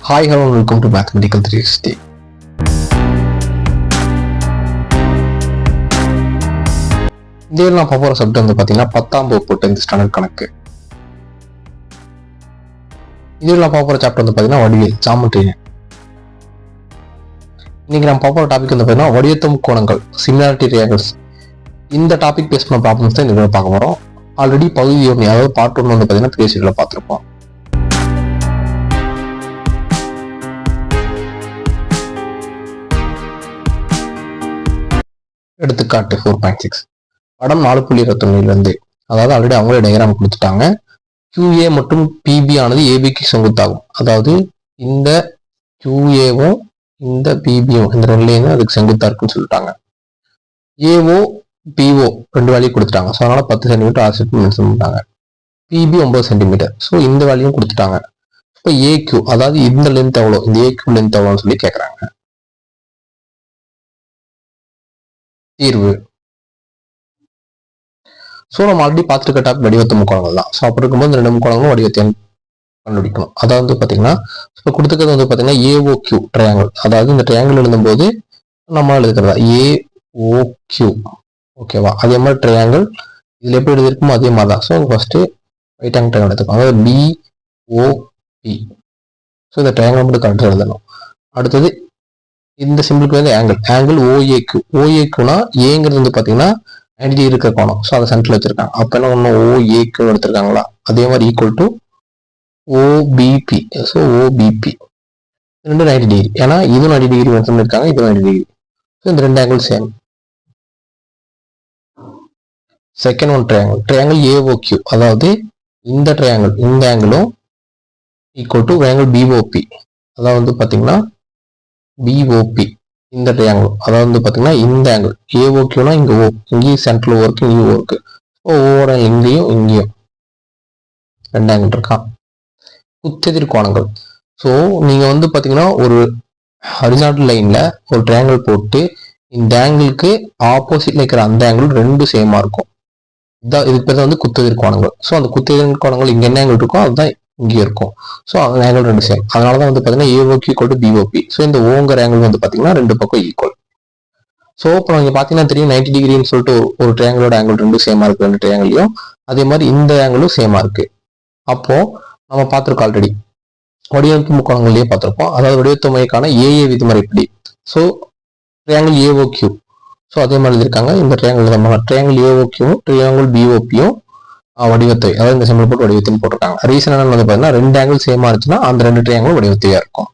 Hi, hello, and welcome to Mathematical 360. இதில் நான் பார்க்குற சப்ஜெக்ட் வந்து பார்த்தீங்கன்னா 10ஆம் வகுப்பு 10th ஸ்டாண்டர்ட் கணக்கு. இதில் நான் பார்க்குற சாப்டர் வந்து பார்த்தீங்கன்னா வடிவியல் ஜாமெட்ரி. இன்னைக்கு நான் பார்க்குற டாபிக் வந்து பார்த்தீங்கன்னா வடிவத்து முக்கோணங்கள் சிமிலாரிட்டி ட்ரையாங்கிள்ஸ். இந்த டாபிக் பேஸ் பண்ண ப்ராப்ளம்ஸ் தான் இந்த பார்க்க போகிறோம். ஆல்ரெடி பகுதி 1 அதாவது பார்ட் 1 வந்து பார்த்தீங்கன்னா ப்ரீவியஸ் வீடியோல பார்த்துருப்போம். எடுத்துக்காட்டு 4.6 படம் 4.21 அதாவது ஆல்ரெடி அவங்களே டயக்ராம் கொடுத்துட்டாங்க. QA மற்றும் PB ஆனது ABக்கு செங்குத்தாகும். அதாவது இந்த QAவும் இந்த PBயும் இந்த ரெண்டுலேயும் அதுக்கு செங்குத்தா இருக்குன்னு சொல்லிட்டாங்க. AO PO ரெண்டு வேல்யூ கொடுத்துட்டாங்க. ஸோ அதனால 10 சென்டிமீட்டர் ஆர்செட் மென்ஷன் பண்ணிட்டாங்க. PB 9 centimetre. ஸோ இந்த வேல்யூவும் கொடுத்துட்டாங்க. இப்போ AQ அதாவது இந்த லென்த் எவ்வளோ, இந்த AQ லென்த் எவ்வளோன்னு சொல்லி கேட்குறாங்க. தீர்வு. ஸோ நம்ம ஆல்ரெடி பார்த்துருக்க டாப் வடிவத்து முக்கோணங்கள் தான். ஸோ அப்படி இருக்கும்போது இந்த ரெண்டு முக்கோணங்களும் வடிவத்தை கண்டுபிடிக்கணும். அதாவது வந்து பார்த்தீங்கன்னா இப்போ கொடுத்துக்கிறது வந்து பார்த்தீங்கன்னா AOQ ட்ரையாங்கிள். அதாவது இந்த ட்ரையாங்கிள் எழுதும்போது நம்ம எழுதுக்கிறதா AOQ, ஓகேவா? அதே மாதிரி ட்ரையாங்கிள் இதில் எப்படி எழுதிருக்குமோ அதே மாதிரி தான். So first right hand triangle எடுத்துக்கோம். அதாவது BOP. ஸோ இந்த ட்ரையாங்கிள் மட்டும் கரெக்டாக எழுதணும். அடுத்தது இந்த சிம்பிளுக்கு வந்து ஆங்கிள் OAQனா ஏங்கிறது வந்து பார்த்தீங்கன்னா 90 டிகிரி இருக்கிற கோணம். ஸோ அதை சென்டர்ல வச்சிருக்காங்க. அப்போ என்ன ஒன்று OAQ எடுத்திருக்காங்களா, அதே மாதிரி equal to OBP. So OBP ரெண்டு 90 டிகிரி. ஏன்னா இது 90 டிகிரி மென்ஷன் இருக்காங்க, இது 90 டிகிரி. ஸோ இந்த ரெண்டு angle same. Second one triangle AOQ அதாவது இந்த ட்ரையாங்கிள் இந்த ஆங்கிளும் ஈக்குவல் டு ட்ரையாங்கிள் BOP. அதாவது வந்து பார்த்தீங்கன்னா BOP இந்த ட்ரையாங்கிள் அதாவது வந்து பார்த்தீங்கன்னா இந்த ஆங்கிள் AOQனா இங்கே O, இங்கேயும் சென்ட்ரல் ஒர்க், இங்கேயும் ஒர்க்கு. ஸோ ஒவ்வொரு இங்கேயும் இங்கேயும் ரெண்டு ஆங்கிள் இருக்கான். குத்தெதிர் கோணங்கள். ஸோ நீங்கள் வந்து பார்த்தீங்கன்னா ஒரு ஹரிசாண்டல் லைனில் ஒரு ட்ரையாங்கிள் போட்டு இந்த ஆங்கிளுக்கு ஆப்போசிட்ல இருக்கிற அந்த ஆங்கிள் ரெண்டும் சேமாக இருக்கும். இதுக்கு பேர் வந்து குத்தெதிர் கோணங்கள். ஸோ அந்த குத்தெதிர் கோணங்கள் இங்கே என்ன ஆங்கிள் இருக்கோ அதுதான் இங்கே இருக்கும். ஸோ அந்த ஆங்கிள் ரெண்டு சேம். அதனால தான் வந்து பார்த்தீங்கன்னா AOQ equal to BOP. So இந்த ஓங்கிற ஆங்கிள் வந்து பார்த்தீங்கன்னா ரெண்டு பக்கம் ஈக்குவல். ஸோ இப்போ நீங்கள் பார்த்தீங்கன்னா தெரியும் 90 டிகிரின்னு சொல்லிட்டு ஒரு ட்ரையாங்கிளோட ஆங்கிள் ரெண்டும் சேமாக இருக்கு ரெண்டு ட்ரையாங்கிளையும். அதே மாதிரி இந்த ஆங்கிளும் சேமாக இருக்கு. அப்போ நம்ம பார்த்துருக்கோம் ஆல்ரெடி வடிவத்து முக்கோணங்கள்லேயே பார்த்துருப்போம். அதாவது வடிவத்து முறைக்கான AA விதிமுறைப்படி. So triangle AOQ. ஸோ அதே மாதிரி இருக்காங்க இந்த ட்ரையாங்கிள் AOQவும் ட்ரையாங்கிள் BOPயும் வடிவத்தை, அதாவது இந்த சிம்பிள் போட்டு வடிவத்தையும் போட்டிருக்காங்க. ரீசன் என்னன்னு வந்து பார்த்தீங்கன்னா ரெண்டு ஆங்கிள் சேமா இருந்துச்சுன்னா அந்த ரெண்டு ட்ரையாங்கிள் வடிவத்தையா இருக்கும்.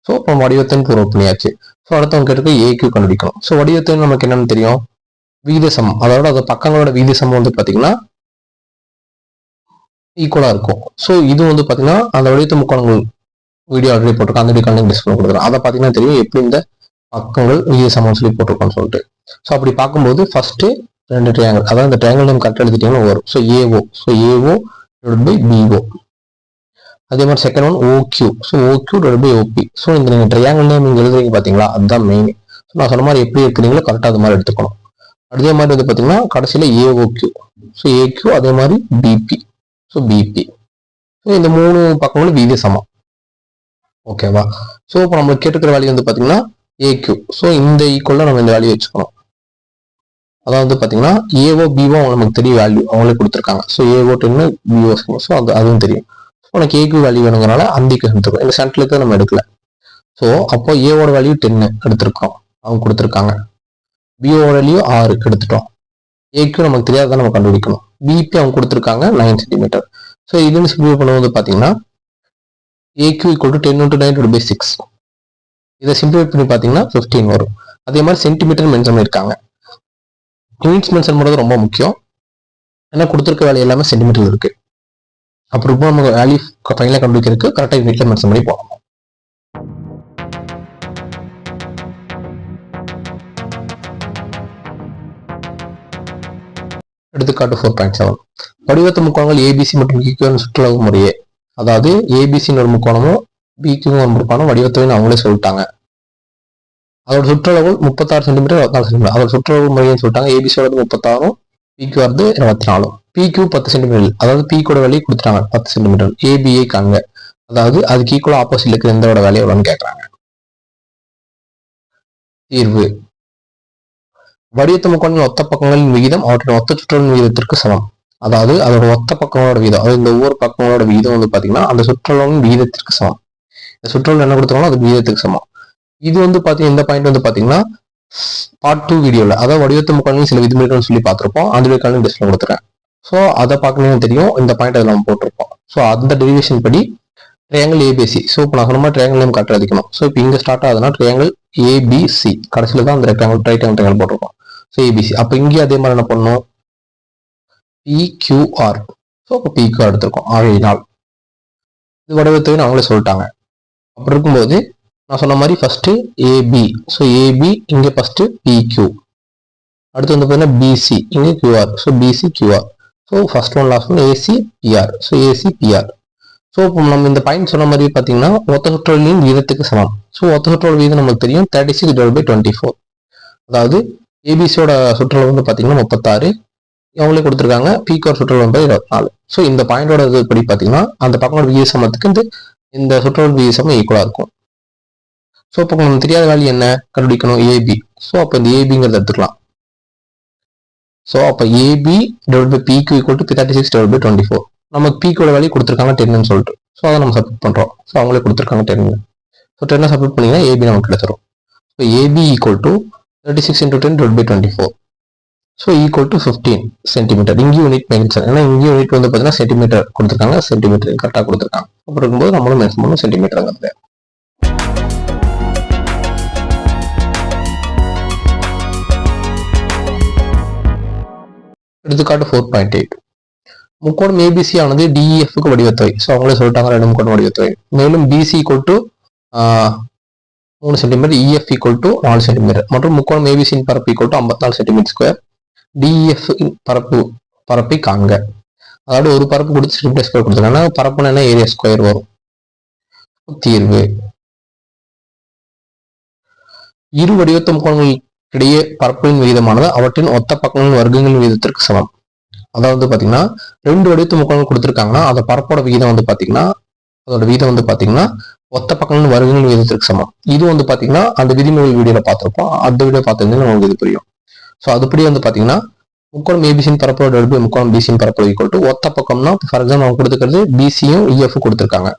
ஸோ இப்போ வடிவத்தையும் ப்ரூவ் பண்ணியாச்சு. ஸோ அடுத்தவங்க கேட்டுக்கு AQ கண்டுபிடிக்கணும். ஸோ வடிவத்தையும் நமக்கு என்னன்னு தெரியும், விகித சமம். அதோட அந்த பக்கங்களோட விகித சமம் வந்து பார்த்தீங்கன்னா ஈக்குவலா இருக்கும். ஸோ இது வந்து பார்த்தீங்கன்னா அந்த வடிவத்து முக்கோணங்கள் வீடியோ ஆல்ரெடி போட்டிருக்கோம். அந்த வீடியோ டிஸ்பிளே கொடுக்குறோம். அதை பார்த்தீங்கன்னா தெரியும் எப்படி இந்த பக்கங்கள் விகித சமம் சொல்லி போட்டிருக்கோம்னு சொல்லிட்டு. ஸோ அப்படி பார்க்கும்போது ஃபர்ஸ்ட் ரெண்டு ட்ரையாங்கிள், அதாவது இந்த ட்ரையாங்கிள் நம்ம கரெக்டாக எழுதிட்டீங்கன்னா வரும். So AO, so AO divide by BO. அதே மாதிரி second one OQ, so OQ divide by OP. So இந்த நீங்கள் ட்ரையாங்கிள் நேம் நீங்கள் எழுதுறீங்க பார்த்தீங்களா, அதுதான் மெயின். ஸோ நான் சொன்ன மாதிரி எப்படி இருக்கிறீங்களோ கரெக்டாக அது மாதிரி எடுத்துக்கணும். அதே மாதிரி வந்து பார்த்தீங்கன்னா கடைசியில் AOQ, ஸோ AQ அதே மாதிரி BP, ஸோ BP. ஸோ இந்த மூணு பக்கங்களும் விகித சமம், ஓகேவா? ஸோ இப்போ நம்மளுக்கு கேட்டுக்கிற வேல்யூ வந்து பார்த்தீங்கன்னா AQ. ஸோ இந்த ஈக்குவலில் நம்ம இந்த வேல்யூ வச்சுக்கணும். அதாவது பார்த்தீங்கன்னா AO BO நமக்கு தெரியும் வேல்யூ அவங்களே கொடுத்துருக்காங்க. ஸோ AO 10 BO, ஸோ அதுவும் தெரியும். உனக்கு AQ வேல்யூ வேணுங்கிறனால அந்த ஈக்குவேஷன் எடுத்துருக்கோம். இந்த சென்டருக்கு நம்ம எடுக்கல. ஸோ அப்போ AOட வேல்யூ 10 எடுத்திருக்கோம், அவங்க கொடுத்துருக்காங்க. BO வேல்யூ 6 எடுத்துட்டோம். AQ நமக்கு தெரியாதான் நம்ம கண்டுபிடிக்கணும். BP அவங்க கொடுத்துருக்காங்க 9 சென்டிமீட்டர். ஸோ இதுன்னு சிம்பிள் பண்ணும்போது பார்த்தீங்கன்னா AQ ஈக்குவல் டு 10 × 9 / 6. இதை சிம்பிள் பண்ணி பார்த்தீங்கன்னா 15 வரும். அதே மாதிரி சென்டிமீட்டர் மென்ஷன் பண்ணியிருக்காங்க. யூனிட்ஸ் மென்ஷன் பண்ணுறது ரொம்ப முக்கியம். ஏன்னா கொடுத்துருக்க வேல்யூ எல்லாமே சென்டிமீட்டர் இருக்கு. அப்புறம் நம்ம வேல்யூ ஃபைனலாக கண்டுபிடிக்கிறதுக்கு கரெக்டாக யூனிட்ல மென்ஷன் பண்ணி போகணும். எடுத்துக்காட்டு 4.7 வடிவத்து முக்கோணங்கள் ABC மற்றும் PQ சுற்றுலவு முறையே. அதாவது ABCன்னு ஒரு முக்கோணமும் BQ ஒரு முக்கோணம் வடிவத்தையும் அவங்களே சொல்லிட்டாங்க. அதோட சுற்றளவு 36 சென்டிமீட்டர் 24 சென்டிமீட்டர். அதோட சுற்றளவு முறைன்னு சொல்லிட்டாங்க. ABCயோட 36, PQ வருது 24. PQ 10 சென்டிமீட்டர், அதாவது P கூட வெளியே கொடுத்துட்டாங்க 10 சென்டிமீட்டர். ABA காங்க, அதாவது அதுக்கு ஈக்குவலா ஆப்போசிட்ல இருக்கிற எந்தோட வேல்யூ எவ்வளோன்னு கேட்கறாங்க. தீர்வு வடிவத்து முக்கோணத்தின் ஒத்த பக்கங்களின் விகிதம் அவற்றின் ஒத்த சுற்றலின் விகிதத்திற்கு சமம். அதாவது அதோட ஒத்த பக்கங்களோட விகிதம், அதாவது இந்த ஒவ்வொரு பக்கங்களோட விகிதம் வந்து பாத்தீங்கன்னா அந்த சுற்றளவின் விகிதத்திற்கு சமம். இந்த சுற்றளவு என்ன கொடுத்தாலும் அது விகிதத்துக்கு சமம். இது வந்து பாத்தீங்கன்னா இந்த பாயிண்ட் வந்து பாத்தீங்கன்னா பார்ட் 2 வீடியோல, அதாவது வடிவத்து முக்கோணம் சில விதிமுறைகள் சொல்லி பார்த்திருப்போம். அந்த வீடியோக்கான டிஸ்பிளே கொடுத்துறேன். ஸோ அதை பார்க்கணும்னு தெரியும், இந்த பாயிண்ட் அதில் நம்ம போட்டிருப்போம். ஸோ அந்த டெரிவேஷன் படி ட்ரையாங்கிள் ஏபிசி. ஸோ இப்போ நான் சொன்ன மாதிரி ட்ரையாங்கிள் நேம் கரெக்டாக அடிக்கணும். ஸோ இப்போ இங்கே ஸ்டார்ட் ஆகுதுன்னா ட்ரையாங்கிள் ஏபிசி, கடைசியில் தான் அந்த ரெக்டாங்கிள் ட்ரையாங்கிள் போட்டிருக்கோம். So ABC. அப்போ இங்கே அதே மாதிரி என்ன பண்ணணும், பிக்யூஆர். ஸோ அப்போ பிக்யூஆர் எடுத்திருக்கோம் 6 இது வடிவத்தையும் அவங்களே சொல்லிட்டாங்க. அப்படி இருக்கும்போது நான் சொன்ன மாதிரி ஃபர்ஸ்ட் ஏபி. ஸோ ஏபி இங்கே ஃபர்ஸ்ட் பிக்யூ, அடுத்து வந்து பார்த்தீங்கன்னா பிசி இங்கே Q R. So B C Q R. So first one last one A C P R. So A C P R. So இப்போ நம்ம இந்த பாயிண்ட் சொன்ன மாதிரி பார்த்தீங்கன்னா ஒத்த சுற்றலின் வீதத்துக்கு சமம். ஸோ ஒத்த சுற்றல் வீதம் நமக்கு தெரியும் 36/24. அதாவது ஏபிசியோட சுற்றல் வந்து பார்த்தீங்கன்னா 36, அவங்களே கொடுத்துருக்காங்க. பிக்யூஆர் சுற்றல் வந்து 24. ஸோ இந்த பாயிண்டோட இது படி பார்த்தீங்கன்னா அந்த பக்கமோட விகித சமத்துக்கு இந்த சுற்றல் விகித சமம் ஈக்குவலாக இருக்கும். ஸோ இப்போ நமக்கு தெரியாத வேல்யூ என்ன கண்டுபிடிக்கணும், ஏபி. ஸோ அப்போ இந்த ஏபிங்கிறத எடுத்துக்கலாம். ஸோ அப்போ A B divide by P Q equal to 36/24. நமக்கு பிக்யூட வேல்யூ கொடுத்துருக்காங்க 10ன்னு சொல்லிட்டு. ஸோ அதை நம்ம சப்மிட் பண்ணுறோம். ஸோ அவங்களே கொடுத்துருக்காங்க 10. ஸோ 10 சப்மிட் பண்ணிங்கன்னா ஏபி நமக்கு கிடைச்சிரும். So A B equal to 36 × 10 / 24. So equal to 15 centimetre. இங்கேயும் யூனிட் மென்ஷன், ஏன்னா இங்கேயும் யூனிட் வந்து பார்த்தீங்கன்னா சென்டிமீட்டர் கொடுத்துருக்காங்க, சென்டிமீட்டர் கரெக்டாக கொடுத்துருக்காங்க. அப்படி இருக்கும்போது நம்மளும் மென்ஷன் பண்ணணும் சென்டிமீட்டருங்கிறது. எடுத்துக்காட்டு 4.8. முக்கோணம் ஏபிசி ஆனது டிஇஎஃப்க்கு வடிவத்தொகை. ஸோ அவங்களே சொல்லிட்டாங்க 2 முக்கோணம் வடிவத்தொகை. மேலும் B C equal to 3 centimetre, E F equal to 4 centimetre மற்றும் முக்கோணம் ஏபிசியின் பரப்பு equal to 54 centimetre square. D E F பரப்பை காண்க. அதாவது ஒரு பரப்பு கொடுத்து சென்டிமீட்டர் ஸ்கொயர் கொடுத்துருக்காங்க. பரப்புனா என்ன, ஏரியா ஸ்கொயர் வரும். தீர்வு இரு வடிவத்த முக்கோணங்களுக்கிடையே பரப்புகளின் விகிதமானது அவற்றின் ஒத்த பக்கங்களின் வர்க்கங்களின் விகிதத்திற்கு சமம். அதாவது பாத்தீங்கன்னா 2 வடிவத்து முக்கோணங்கள் கொடுத்துருக்காங்கன்னா அந்த பரப்போட விகிதம் வந்து பாத்தீங்கன்னா அதோட விகிதம் வந்து பாத்தீங்கன்னா ஒத்த பக்கங்களின் வர்க்கங்களின் விகிதத்திற்கு சமம். இது வந்து பாத்தீங்கன்னா அந்த விதிமுறை வீடியோல பார்த்திருப்போம். அந்த வீடியோ பார்த்திருந்தீங்கன்னா உங்களுக்கு இது புரியும். ஸோ அதுபடி வந்து பாத்தீங்கன்னா முக்கோணம் ஏபிசியின் பரப்பளவு முக்கோணம் பிசியின் பரப்பளவு ஈக்குவல் டு ஒத்த பக்கம்னா ஃபார் எக்ஸாம்பிள் அவங்க கொடுத்துக்கிறது பிசியும் இஎஃப் கொடுத்துருக்காங்க.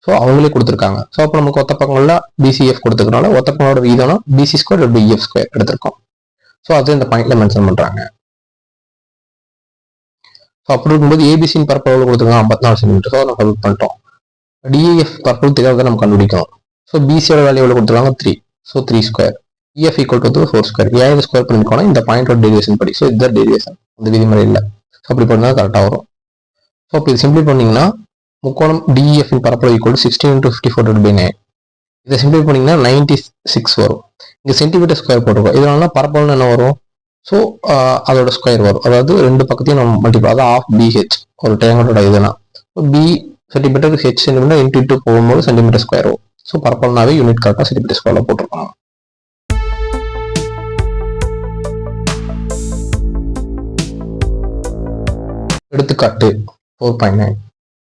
ஸோ அவங்களே கொடுத்துருக்காங்க. ஸோ அப்போ நமக்கு ஒத்த பக்கங்கள்ல பிசிஎஃப் கொடுத்துருக்கனால ஒத்த பக்கங்களோட விகிதம்னா பிசி ஸ்கொயர் / இஎஃப் ஸ்கொயர் எடுத்திருக்கோம். ஸோ அது இந்த பாயிண்ட்ல மென்ஷன் பண்றாங்க. ஸோ அப்படி இருக்கும்போது ஏபிசியின் பரப்பளவு கொடுத்துருக்காங்க 54 சென்டிமீட்டர். ஸோ நம்ம கல்குலேட் பண்ணிட்டோம். டிஎஃப் பரப்பளவு தெரியாத நம்ம கண்டுபிடிக்கணும். ஸோ பிசியோட வேல்யூ எவ்வளவு கொடுத்துருக்காங்க 3. So 3 square. EF equal to 4 square. ஏன் ஸ்கொயர் பண்ணிருக்கோம்னா இந்த பாயிண்டோட டெரிவேஷன் படி. ஸோ இதுதான் டெரிவேஷன், அந்த விதிமுறை இல்லை. ஸோ அப்படி பண்ணா கரெக்டாக வரும். ஸோ அப்போ இது சிம்பிளை பண்ணீங்கன்னா முக்கோணம் டிஎஃப் பரப்பளவு ஈக்குவல் 16 × 54/9. இதை சிம்பிளை பண்ணீங்கன்னா 96 வரும். இங்க சென்டிமீட்டர் ஸ்கொயர் போட்டிருக்கோம். இதனால பரப்பளவு என்ன வரும், ஸோ அதோட ஸ்கொயர் வரும். அதாவது ரெண்டு பக்கத்தையும் நம்ம மல்டிபிள், அதாவது ஆஃப் பிஹெச் ஒரு ட்ரையாங்கிளோட இதுனா B centimetre H centimetre into போகும்போது சென்டிமீட்டர் ஸ்கொயர் வரும். ஸோ பரப்பளனாவே யூனிட் கரெக்டாக சென்டிமீட்டர் ஸ்கொயர்ல போட்டிருக்கோம். எடுத்துக்காட்டு 4.9.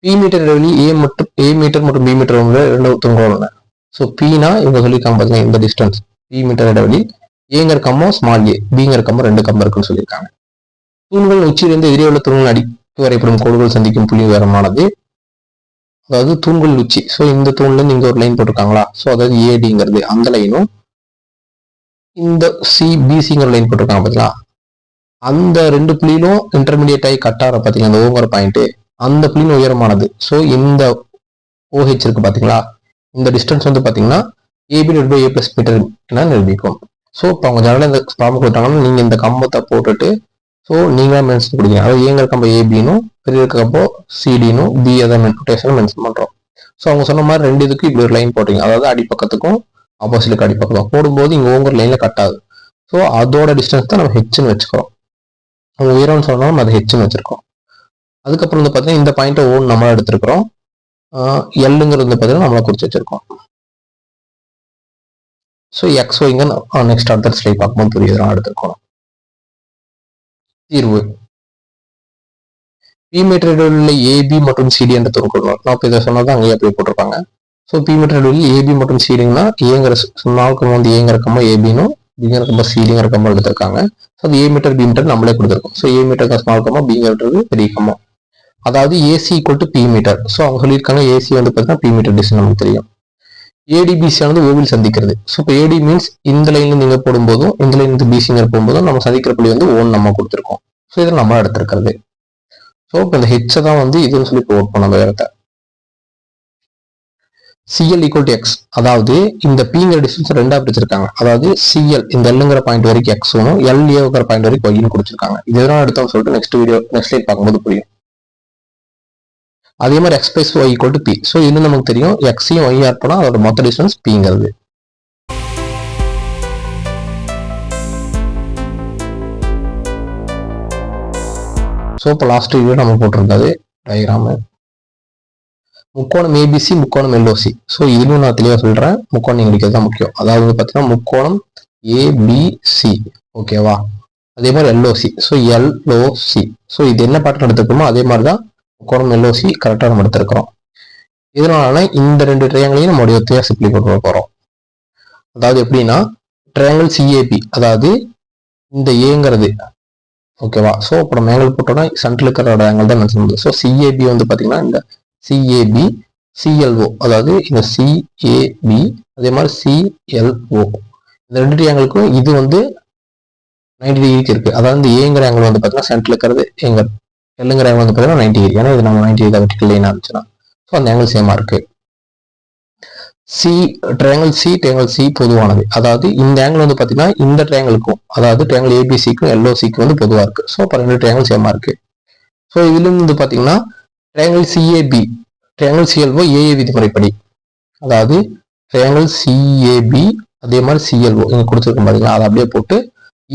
பி மீட்டர் இடைவெளி ஏ மீட்டர் மற்றும் பி மீட்டர் உள்ள 2 தூண்கள் உள்ளன. ஸோ பினா இவங்க சொல்லியிருக்காங்க பார்த்தீங்கன்னா இந்த டிஸ்டன்ஸ் பி மீட்டர் இடைவெளி, ஏங்கிற கம்பம் ஸ்மால் ஏ, பிங்கிற கம்பம் 2 கம்பம் இருக்குன்னு சொல்லியிருக்காங்க. தூண்கள் உச்சியிலிருந்து எதிரே உள்ள தூண்கள் அடிக்கு வரைப்படும் கோடுகள் சந்திக்கும் புள்ளி உயரமானது, அதாவது தூண்கள் உச்சி. ஸோ இந்த தூண்ல இருந்து இங்க ஒரு லைன் போட்டிருக்காங்களா, ஸோ அதாவது ஏடிங்கிறது அந்த லைனும் இந்த பிசிங்கிற லைன் போட்டிருக்காங்க பார்த்தீங்களா, அந்த 2 புள்ளியிலும் இன்டர்மீடியட் ஆகி கட்டார பார்த்தீங்கன்னா அந்த ஓங்கிற பாயிண்ட், அந்த புள்ளியின் உயரமானது. ஸோ இந்த ஓஹெச் இருக்கு பார்த்தீங்களா, இந்த டிஸ்டன்ஸ் வந்து பார்த்தீங்கன்னா ஏபி / ஏ பிளஸ் மீட்டர் என நிரூபிக்கும். ஸோ இப்போ அவங்க ஜனரல் இந்த ப்ராப்ளம் கொடுத்தாங்கன்னா நீங்கள் இந்த கம்பத்தை போட்டுட்டு ஸோ நீங்களே மென்ஷன் கொடுக்கீங்க. அதாவது ஏங்கிற கம்பம் ஏபினும் பெரிய கம்பம் சிடினும் பி அதை நோட்டேஷன் மென்ஷன் பண்ணுறோம். ஸோ அவங்க சொன்ன மாதிரி 2 இதுக்கு இப்படி ஒரு லைன் போட்டீங்க, அதாவது அடிப்பக்கத்துக்கும் ஆப்போசிட்டுக்கு அடிப்பக்கம் போடும்போது இங்கே ஓங்கிற லைன்ல கட்டாது. ஸோ அதோட டிஸ்டன்ஸ் தான் நம்ம ஹெச்னு வச்சுக்கிறோம். அவங்க உயரம்னு சொன்னாலும் நம்ம அதை ஹெச்னு வச்சிருக்கோம். அதுக்கப்புறம் வந்து பார்த்தீங்கன்னா இந்த பாயிண்ட்டை ஓன் நம்மளா எடுத்திருக்கிறோம். எல்லுங்கிறது வந்து பார்த்தீங்கன்னா நம்மளா குறிச்சு வச்சிருக்கோம். ஸோ எக்ஸ் ஒய்ங்க நெக்ஸ்ட் அடுத்த ஸ்லைட் பார்க்கும்போது புரியுது எடுத்திருக்கோம். தீர்வு பி மீட்டர் இடைவெளியில் ஏபி மற்றும் சிடி என்ற தொகுப்பு. நான் இப்போ இதை சொன்னதான் அங்கேயே அப்படியே போட்டிருப்பாங்க. ஸோ பி மீட்டர் இடைவெளியில் ஏபி மற்றும் சிடிங்கன்னா ஏங்கிற நாளுக்கு வந்து ஏங்கிற கம்பம் ஏபினும் பிங்கிற கம்பம் சிடிங்கிற கம்பம் எடுத்திருக்காங்க. ஸோ அது ஏ மீட்டர் பி மீட்டர் நம்மளே கொடுத்துருக்கோம். ஸோ ஏ மீட்டர் ஸ்மால் கம்பம் பிங்கிறது பெரிய கம்பம். அதாவது A C equal to P metre. So அவங்க சொல்லியிருக்காங்க ஏசி வந்து பார்த்தீங்கன்னா பி மீட்டர் டிஸ்டன்ஸ் நமக்கு தெரியும். ஏடிபிசி ஆனது ஓவில் சந்திக்கிறது. ஸோ இப்போ ஏடி மீன்ஸ் இந்த லைன்ல நீங்க போடும்போதும் இந்த லைன் இருந்து பிசிங்கிற போகும்போதும் நம்ம சந்திக்கிற புள்ளி வந்து ஓன் நம்ம கொடுத்துருக்கோம். ஸோ இதில் நம்ம எடுத்திருக்கிறது. ஸோ இப்போ இந்த ஹெச்சை தான் வந்து இதுன்னு சொல்லி இப்போ ஒர்க் பண்ண அந்த இடத்த. சிஎல் ஈக்குவல் டு எக்ஸ், அதாவது இந்த பிங்கிற டிஸ்டன்ஸ் ரெண்டா பிரிச்சிருக்காங்க. அதாவது சிஎல் இந்த எல்லுங்கிற பாயிண்ட் வரைக்கும் எக்ஸ் ஒன்னும் எல்ஏங்கிற பாயிண்ட் வரைக்கும் ஒய்னு கொடுத்துருக்காங்க. இதெல்லாம் எடுத்தோம்னு சொல்லிட்டு நெக்ஸ்ட் ஸ்லைட் பார்க்கும்போது புரியும். அதே மாதிரி x plus y equal to P. So இது நமக்கு தெரியும் எக்ஸையும் ஒய் ஆட் பண்ணா அதோட மொத்த டிஸ்டன்ஸ் பிங்கிறது. ஸோ இப்போ லாஸ்ட் வீடியோ நம்ம போட்டிருந்தது டயக்ராமு முக்கோணம் ஏபிசி முக்கோணம் எல்ஓசி. ஸோ இதுவும் நான் தெளிவாக சொல்றேன், முக்கோணம் நீங்க அடிக்கிறது தான் முக்கியம். அதாவது பார்த்தீங்கன்னா முக்கோணம் ஏபிசி ஓகேவா, அதே மாதிரி எல்ஓசி. ஸோ எல்ஓசி ஸோ இது என்ன பேட்டர்ன் எடுத்துக்கணுமோ அதே மாதிரி தான் முக்கோணம் எல்ஓசி கரெக்டாக நம்ம எடுத்துருக்கிறோம். இதனால இந்த ரெண்டு ட்ரையாங்கிளையும் நம்ம ஒத்தையாக சிப்ளி போட்டு போகிறோம். அதாவது எப்படின்னா ட்ரையாங்கிள் சிஏபி, அதாவது இந்த ஏங்கிறது ஓகேவா. ஸோ இப்போ நம்ம ஆங்கிள் போட்டோம்னா சென்ட்ரல் இருக்கிற ஆங்கிள் தான் நான் சொல்லுது. ஸோ சிஏபி வந்து பார்த்தீங்கன்னா இந்த சிஏபி சிஎல்ஓ, அதாவது இந்த சிஏபி அதே மாதிரி சிஎல்ஓ இந்த ரெண்டு ட்ரையாங்கிளுக்கும் இது வந்து 90 டிகிரிக்கு இருக்கு. அதாவது இந்த ஏங்கிற ஆங்கிள் வந்து பார்த்தீங்கன்னா சென்ட்ரல் இருக்கிறது எங்க எல்லுங்கிற ஆங்கிள் வந்து பார்த்தீங்கன்னா 90 டிகிரி. ஏன்னா இது நம்ம 90 டிகிரி வெர்டிகல் லைன் ஆரம்பிச்சுன்னா ஸோ அந்த ஆங்கிள் சேமா இருக்கு. ட்ரையாங்கிள் சி பொதுவானது. அதாவது இந்த ஆங்கிள் வந்து பார்த்தீங்கன்னா இந்த ட்ரையாங்கிளுக்கும் அதாவது ட்ரையாங்கிள் ஏபிசிக்கும் எல்ஓசிக்கும் வந்து பொதுவாக இருக்கு. ஸோ இப்போ ரெண்டு ட்ரையாங்கிள் சேமா இருக்கு. ஸோ இதுல இருந்து பார்த்தீங்கன்னா triangle CAP triangle CLO AA விதிமுறைப்படி, அதாவது ட்ரையாங்கிள் சிஏபி அதே மாதிரி சிஎல்ஓ இங்க கொடுத்துருக்கோம் பாத்தீங்களா, அதை அப்படியே போட்டு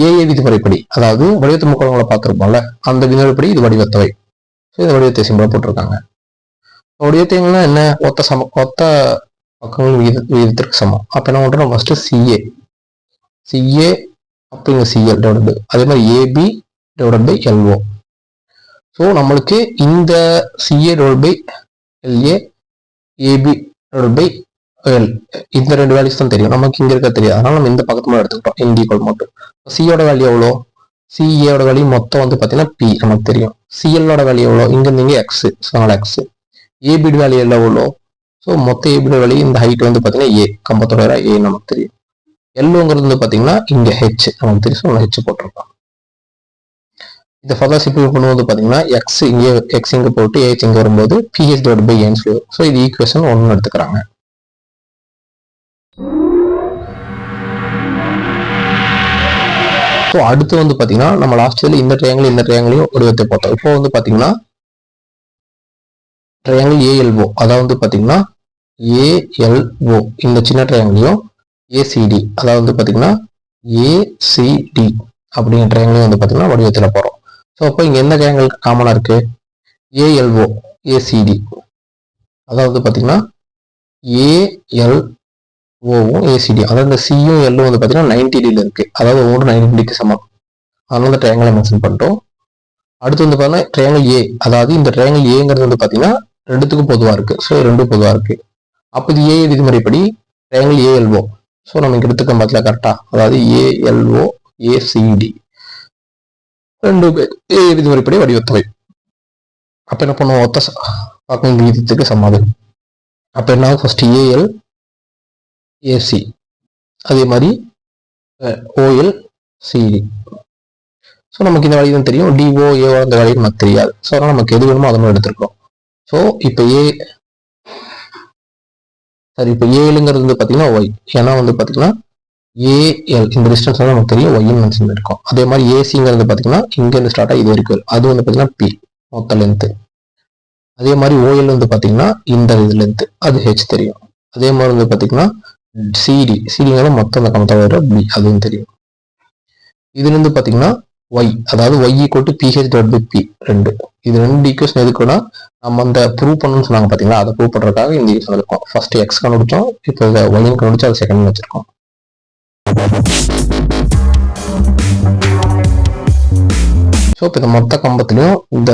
ஏஏ விதிமுறைப்படி, அதாவது வடிவத்து முக்கோணங்களை பார்த்துருப்போம்ல அந்த விதிமுறைப்படி இது வடிவத்தவை. ஸோ இந்த வடிவத்தை சிம்பிளா போட்டிருக்காங்க. வடிவத்தைங்கன்னா என்ன, ஒத்த பக்கங்கள் விகிதத்திற்கு சமம். அப்ப என்ன பண்றோம், ஃபர்ஸ்ட் சிஏ அப்ப இங்க சிஎல் டிவைட் பை அதே மாதிரி AB divide by LO. So நம்மளுக்கு இந்த CA divide by LA AB divide by L இந்த ரெண்டு வேல்யூஸ் தான் தெரியும், நமக்கு இங்க இருக்க தெரியாது. அதனால நம்ம இந்த பக்கத்து மட்டும் எடுத்துக்கிட்டோம், இந்த ஈக்குவல் மட்டும். சியோட வேல்யூ எவ்வளோ, சிஏயோட வேல்யூ மொத்தம் வந்து பார்த்தீங்கன்னா பி நமக்கு தெரியும். சிஎல்லோட வேல்யூ எவ்வளோ, இங்க இருந்து இங்கே எக்ஸ், அதனால எக்ஸ். ஏபிடி வேல்யூ எவ்வளோ, ஸோ மொத்த ஏபிடி வேல்யூ இந்த ஹைட் வந்து பார்த்தீங்கன்னா ஏ கம்பத்தோட ஏ நமக்கு தெரியும். எல்லுங்கிறது வந்து பார்த்தீங்கன்னா இங்க ஹெச் நமக்கு தெரியும், ஸோ ஹெச் போட்டிருக்கோம். இந்த ஃபர்தர் சிம்பிள் பண்ணும்போது பார்த்தீங்கன்னா எக்ஸ் இங்கே போட்டு ஏஹெச் இங்கே வரும்போது பிஹெச் டிவைட் பை ஏன்னு சொல்லுவோம். ஸோ இது ஈக்குவேஷன் 1 எடுத்துக்கிறாங்க. ஸோ அடுத்து வந்து பார்த்தீங்கன்னா நம்ம லாஸ்ட் இயர்ல இந்த ட்ரையாங்கிளையும் வடிவத்தை பார்த்தோம். இப்போ வந்து பார்த்தீங்கன்னா ட்ரையாங்கிள் ஏஎல்ஓ, அதாவது வந்து பார்த்தீங்கன்னா ஏஎல்ஓ இந்த சின்ன ட்ரையாங்கிளையும் ஏசிடி, அதாவது வந்து பார்த்தீங்கன்னா ஏசிடி அப்படிங்கிற ட்ரையாங்கிளையும் வந்து பார்த்தீங்கன்னா வடிவத்தில் போகிறோம். ஸோ அப்போ இங்கே எந்த ட்ரையாங்கிள் காமனாக இருக்கு, ஏஎல்ஓ ஏசிடி, அதாவது பார்த்தீங்கன்னா ஏஎல்ஓவும் ஏசிடி, அதாவது இந்த சியும் எல்லும் வந்து பார்த்தீங்கன்னா 90 டிகிரியில் இருக்கு, அதாவது ஒவ்வொரு 90 டிகிரிக்கு சமம். அதனால இந்த ட்ரையாங்கிளை மென்ஷன் பண்ணிட்டோம். அடுத்து வந்து பார்த்தீங்கன்னா ட்ரையாங்கிள் ஏ, அதாவது இந்த ட்ரையாங்கிள் ஏங்கிறது வந்து பார்த்தீங்கன்னா ரெண்டுத்துக்கும் பொதுவாக இருக்கு. ஸோ ரெண்டும் பொதுவாக இருக்கு. அப்போ இது ஏ விதிமுறைப்படி ட்ரையாங்கிள் ஏஎல்ஓ. ஸோ நம்ம இங்கே எடுத்துக்க பார்த்தீங்களா கரெக்டா, அதாவது ஏஎல்ஓ ஏசிடி ரெண்டு ஏ விதிமுறைப்படி வடிவத்தவை. அப்ப என்ன பண்ணுவோம், ஒத்த பக்கம் விகிதத்துக்கு சமாது. அப்ப என்ன ஃபர்ஸ்ட் ஏஎல் ஏசி அதே மாதிரி ஓஎல் சிடி. ஸோ நமக்கு இந்த வழிதான் தெரியும், டிஓ ஏஓ அந்த வழியும் நமக்கு தெரியாது. ஸோ அதனால நமக்கு எது வேணுமோ அதை எடுத்துருக்கோம். ஸோ இப்போ இப்போ ஏழுங்கிறது வந்து பார்த்தீங்கன்னா ஒய், ஏன்னா வந்து பார்த்தீங்கன்னா ஏஎல் இந்த டிஸ்டன்ஸ் வந்து நமக்கு தெரியும் ஒய்ன்னு மென்ஷன் இருக்கும். அதே மாதிரி ஏசிங்கிறது பார்த்தீங்கன்னா இங்கேருந்து ஸ்டார்ட் ஆகி இது வரைக்கும் அது வந்து பார்த்தீங்கன்னா பி மொத்த லென்த்து. அதே மாதிரி ஓஎல் வந்து பார்த்தீங்கன்னா இந்த இது லென்த்து அது ஹெச் தெரியும். அதே மாதிரி வந்து பார்த்தீங்கன்னா சிடிங்கிறது மொத்தம் அந்த கமத்தோட பி அதுவும் தெரியும். இதுல இருந்து பார்த்தீங்கன்னா ஒய், அதாவது y equal to P H divide by B ரெண்டு. இது ரெண்டு ஈக்குவேஷன் எதுக்குன்னா நம்ம அந்த ப்ரூவ் பண்ணணும்னு சொன்னாங்க பார்த்தீங்களா, அதை ப்ரூவ் பண்ணுறதுக்காக இந்த ஈக்குவேஷன் இருக்கும். ஃபர்ஸ்ட் எக்ஸ் கண்டுபிடிச்சோம், இப்போ ஒய்னு கண்டுபிடிச்சா அது செகண்ட் வச்சிருக்கோம். ஸோ இப்போ இந்த மொத்த கம்பத்துலையும் இந்த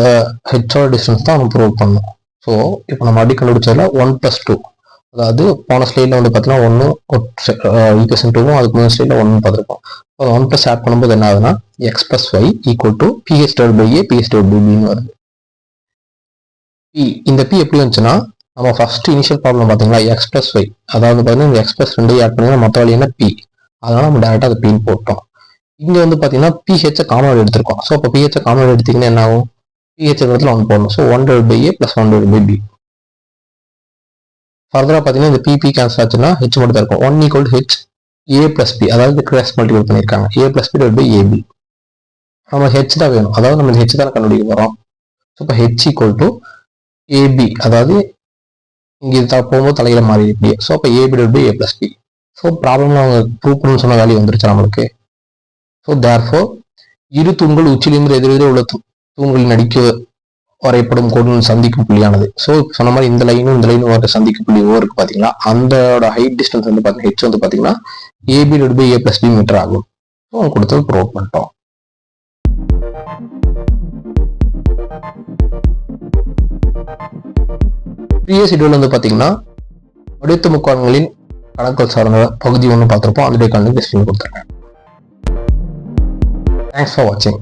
ஹெச்சோட டிஸ்டன்ஸ் தான் நம்ம ப்ரூவ் பண்ணணும். ஸோ இப்போ நம்ம அடி கண்டுபிடிச்சதுல 1+2, அதாவது போன ஸ்லைடில் வந்து பார்த்தீங்கன்னா 1 ஈக்குவேஷன் 2வும் அதுக்கு முன்னாடி ஸ்லைடில் 1 பார்த்துருப்போம். 1+ ஆட் பண்ணும்போது என்ன ஆகுதுன்னா x+y = ph/a ph/bன்னு வருது. இந்த p எப்படி வந்துச்சுன்னா நம்ம ஃபர்ஸ்ட் இனிஷியல் ப்ராப்ளம் பார்த்தீங்களா x+y, அதாவது பார்த்தீங்கன்னா இந்த x+2 ஆட் பண்ணி மொத்த வழி என்ன p, அதனால நம்ம டேரெக்டாக அது பின்னு போட்டோம். இங்க வந்து பார்த்தீங்கன்னா ph காமன் எடுத்திருக்கோம். ஸோ அப்போ ph காமன் எடுத்தீங்கன்னா என்ன ஆகும், ph இடத்துல 1 போடணும். So 1/a + 1/b. ஃபர்தரா பார்த்தீங்கன்னா இந்த p கேன்சல் ஆச்சுன்னா h மட்டும் தான் இருக்கும். 1 = h a + b, அதாவது கிராஸ் மல்டிபிள் பண்ணியிருக்காங்க. a + b/ab. நம்ம h தான் வேணும், அதாவது நம்ம h தான் கண்டுபிடிக்க போறோம். ஸோ இப்போ h = ab, அதாவது இங்கே போகும்போது தலையில மாறி இப்படியே. ஸோ அப்போ a/a + b. ஸோ ப்ராப்ளம்ல அவங்க ப்ரூவ் பண்ணணும்னு சொன்ன வேல்யூ வந்துருச்சு நம்மளுக்கு. ஸோ தேர்ஃபோர் இரு தூண்கள் உச்சிலிருந்து எதிரெதிரே உள்ள தூண்களின் அடிக்க வரையப்படும் கோடுகள் சந்திக்கும் புள்ளியானது. ஸோ சொன்ன மாதிரி இந்த லைனும் வர சந்திக்கும் புள்ளி ஓ இருக்கு பார்த்தீங்களா, அதோட ஹைட் டிஸ்டன்ஸ் வந்து பார்த்தீங்கன்னா ஹெச் வந்து பார்த்தீங்கன்னா a/a + b மீட்டர் ஆகும். ஸோ அவங்க கொடுத்தது ப்ரூவ் பண்ணிட்டோம். ப்ரீவியஸ் வீடியோல வந்து பார்த்தீங்கன்னா வடிவத்து முக்கோணங்களின் கணக்குகள் சார்ந்த பகுதி 1 பார்த்துருப்போம். அதோடைய கணக்கு டிஸ்பிளே கொடுத்துருக்கேன். தேங்க்ஸ் ஃபார் வாட்சிங்.